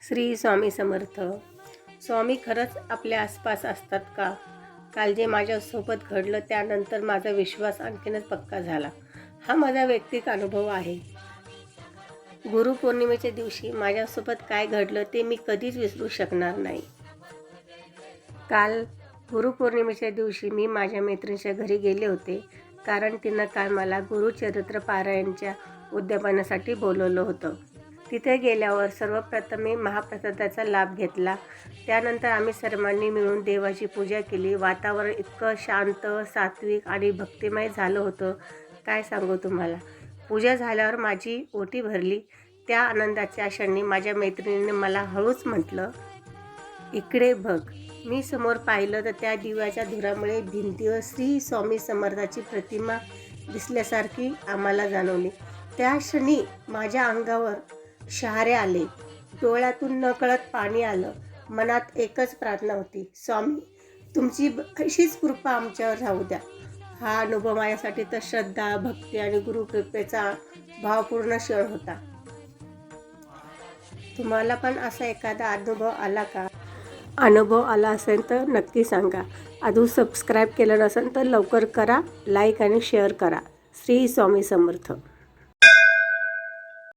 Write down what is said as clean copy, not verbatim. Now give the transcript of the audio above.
श्री स्वामी समर्थ. स्वामी खरंच आपल्या आसपास असतात का? काल जे माझ्यासोबत घडलं त्यानंतर माझा विश्वास आणखीनच पक्का झाला. हा माझा वैयक्तिक अनुभव आहे. गुरुपौर्णिमेच्या दिवशी माझ्यासोबत काय घडलं ते मी कधीच विसरू शकणार नाही. काल गुरुपौर्णिमेच्या दिवशी मी माझ्या मैत्रिणीच्या घरी गेले होते, कारण तिनं काल मला गुरुचरित्र पारायणच्या उद्यापनासाठी बोलवलं होतं. तिथे गेल्यावर सर्वप्रथम मी महाप्रसादाचा लाभ घेतला. त्यानंतर आम्ही सर्वांनी मिळून देवाची पूजा केली. वातावरण इतकं शांत, सात्विक आणि भक्तिमय झालं होतं, काय सांगू तुम्हाला. पूजा झाल्यावर माझी ओटी भरली. त्या आनंदाच्या क्षणी माझ्या मैत्रिणीने मला हळूच म्हटलं, "इकडे बघ." मी समोर पाहिलं तर त्या दिव्याच्या धुरामुळे भिंतीवर श्री स्वामी समर्थाची प्रतिमा दिसल्यासारखी आम्हाला जाणवली. त्या क्षणी माझ्या अंगावर शहारे आले, डोळ्यातून नकळत पाणी आलं. मनात एकच प्रार्थना होती, स्वामी तुमची अशीच कृपा आमच्यावर राहू द्या. हा अनुभव माझ्यासाठी तर श्रद्धा, भक्ती आणि गुरुकृपेचा भावपूर्ण क्षण होता. तुम्हाला पण असा एखादा अनुभव आला असेल तर नक्की सांगा. अजून सबस्क्राईब केलं नसेल तर लवकर करा, लाईक आणि शेअर करा. श्री स्वामी समर्थ.